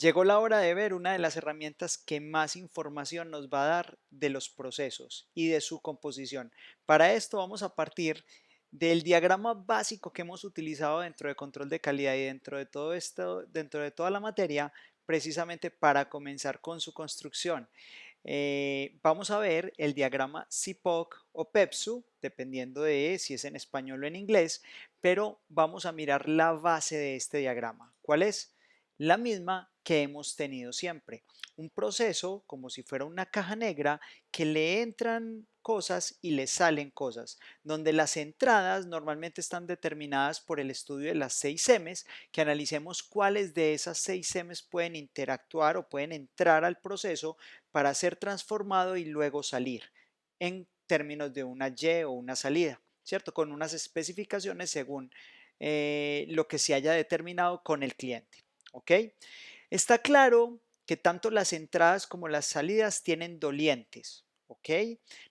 Llegó la hora de ver una de las herramientas que más información nos va a dar de los procesos y de su composición. Para esto vamos a partir del diagrama básico que hemos utilizado dentro de control de calidad y dentro de todo esto, dentro de toda la materia, precisamente para comenzar con su construcción. Vamos a ver el diagrama CIPOC o PEPSU, dependiendo de si es en español o en inglés, pero vamos a mirar la base de este diagrama. ¿Cuál es? La misma que hemos tenido siempre. Un proceso como si fuera una caja negra que le entran cosas y le salen cosas, donde las entradas normalmente están determinadas por el estudio de las 6 M's, que analicemos cuáles de esas 6 M's pueden interactuar o pueden entrar al proceso para ser transformado y luego salir en términos de una Y o una salida, ¿cierto? Con unas especificaciones según lo que se haya determinado con el cliente, ¿ok? Está claro que tanto las entradas como las salidas tienen dolientes, ¿ok?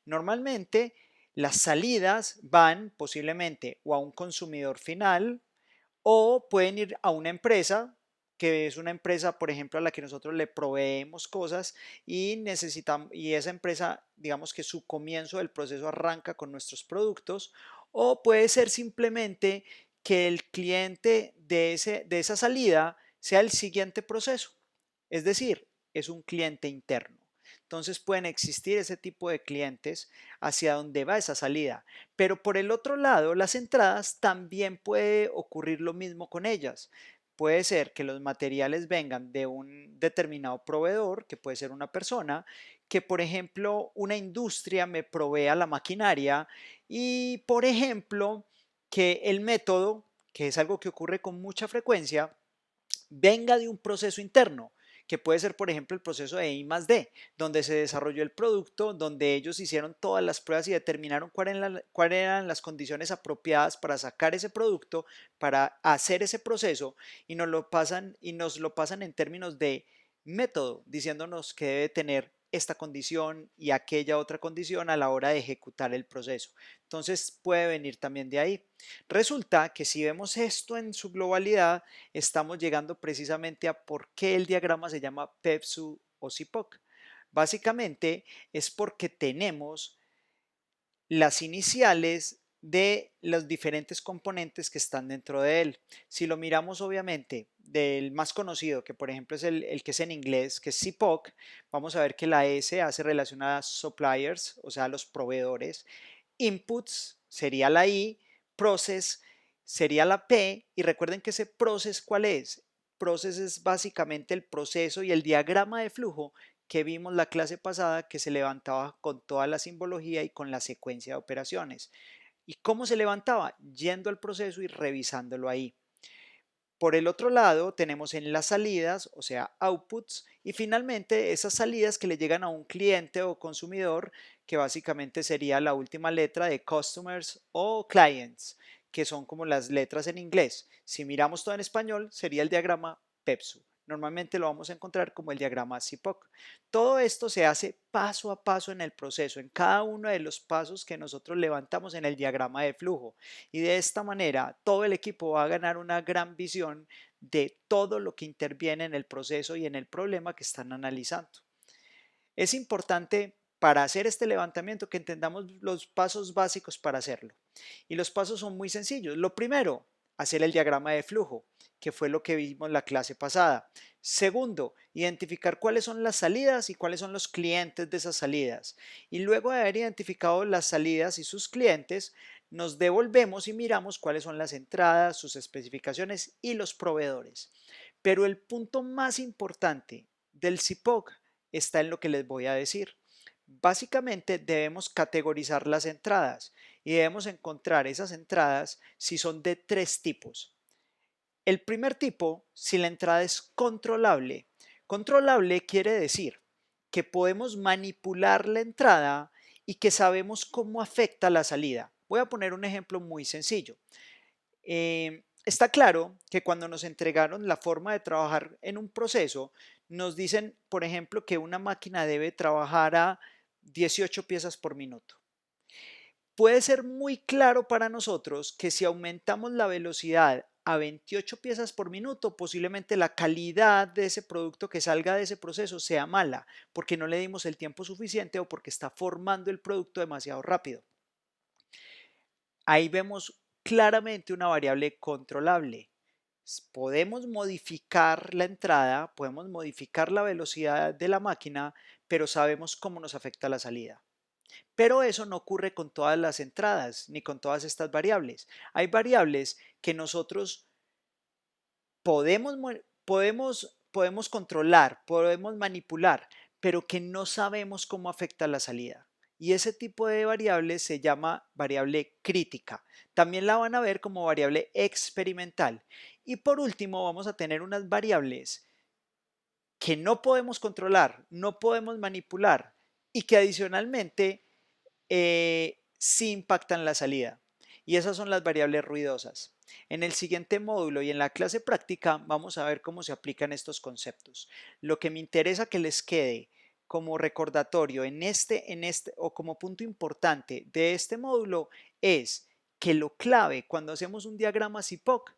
Normalmente las salidas van posiblemente o a un consumidor final o pueden ir a una empresa que es una empresa, por ejemplo, a la que nosotros le proveemos cosas y necesitamos, y esa empresa, digamos que su comienzo del proceso arranca con nuestros productos, o puede ser simplemente que el cliente de esa salida sea el siguiente proceso, es decir, es un cliente interno. Entonces pueden existir ese tipo de clientes hacia donde va esa salida. Pero por el otro lado, las entradas también puede ocurrir lo mismo con ellas. Puede ser que los materiales vengan de un determinado proveedor, que puede ser una persona, que por ejemplo una industria me provea la maquinaria y por ejemplo que el método, que es algo que ocurre con mucha frecuencia, venga de un proceso interno, que puede ser, por ejemplo, el proceso de I+D, donde se desarrolló el producto, donde ellos hicieron todas las pruebas y determinaron cuáles eran las condiciones apropiadas para sacar ese producto, para hacer ese proceso, y nos lo pasan en términos de método, diciéndonos que debe tener esta condición y aquella otra condición a la hora de ejecutar el proceso. Entonces puede venir también de ahí. Resulta que si vemos esto en su globalidad, estamos llegando precisamente a por qué el diagrama se llama PEPSU o CIPOC. Básicamente es porque tenemos las iniciales de los diferentes componentes que están dentro de él. Si lo miramos obviamente del más conocido, que por ejemplo es el que es en inglés, que es CIPOC, vamos a ver que la S hace relación a suppliers, o sea, a los proveedores. Inputs sería la I, process sería la P, y recuerden que ese process, ¿cuál es? Process es básicamente el proceso y el diagrama de flujo que vimos la clase pasada, que se levantaba con toda la simbología y con la secuencia de operaciones. ¿Y cómo se levantaba? Yendo al proceso y revisándolo ahí. Por el otro lado, tenemos en las salidas, o sea, outputs, y finalmente esas salidas que le llegan a un cliente o consumidor, que básicamente sería la última letra de customers o clients, que son como las letras en inglés. Si miramos todo en español, sería el diagrama PEPSU. Normalmente lo vamos a encontrar como el diagrama CIPOC. Todo esto se hace paso a paso en el proceso, en cada uno de los pasos que nosotros levantamos en el diagrama de flujo. Y de esta manera todo el equipo va a ganar una gran visión de todo lo que interviene en el proceso y en el problema que están analizando. Es importante para hacer este levantamiento que entendamos los pasos básicos para hacerlo. Y los pasos son muy sencillos. Lo primero, hacer el diagrama de flujo, que fue lo que vimos en la clase pasada. Segundo, identificar cuáles son las salidas y cuáles son los clientes de esas salidas. Y luego de haber identificado las salidas y sus clientes, nos devolvemos y miramos cuáles son las entradas, sus especificaciones y los proveedores. Pero el punto más importante del CIPOC está en lo que les voy a decir. Básicamente debemos categorizar las entradas y debemos encontrar esas entradas si son de tres tipos. El primer tipo, si la entrada es controlable. Controlable quiere decir que podemos manipular la entrada y que sabemos cómo afecta la salida. Voy a poner un ejemplo muy sencillo. Está claro que cuando nos entregaron la forma de trabajar en un proceso, nos dicen, por ejemplo, que una máquina debe trabajar a 18 piezas por minuto. Puede ser muy claro para nosotros que si aumentamos la velocidad a 28 piezas por minuto, posiblemente la calidad de ese producto que salga de ese proceso sea mala, porque no le dimos el tiempo suficiente o porque está formando el producto demasiado rápido. Ahí vemos claramente una variable controlable. Podemos modificar la entrada, podemos modificar la velocidad de la máquina, pero sabemos cómo nos afecta la salida. Pero eso no ocurre con todas las entradas ni con todas estas variables. Hay variables que nosotros podemos controlar, podemos manipular, pero que no sabemos cómo afecta la salida. Y ese tipo de variable se llama variable crítica. También la van a ver como variable experimental. Y por último, vamos a tener unas variables que no podemos controlar, no podemos manipular y que adicionalmente sí impactan la salida. Y esas son las variables ruidosas. En el siguiente módulo y en la clase práctica vamos a ver cómo se aplican estos conceptos. Lo que me interesa que les quede como recordatorio en este o como punto importante de este módulo es que lo clave cuando hacemos un diagrama CIPOC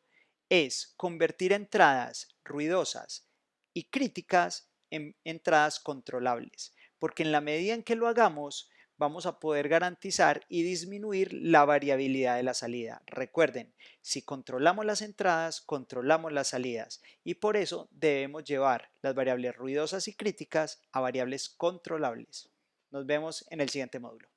es convertir entradas ruidosas y críticas en entradas controlables, porque en la medida en que lo hagamos, vamos a poder garantizar y disminuir la variabilidad de la salida. Recuerden, si controlamos las entradas, controlamos las salidas y por eso debemos llevar las variables ruidosas y críticas a variables controlables. Nos vemos en el siguiente módulo.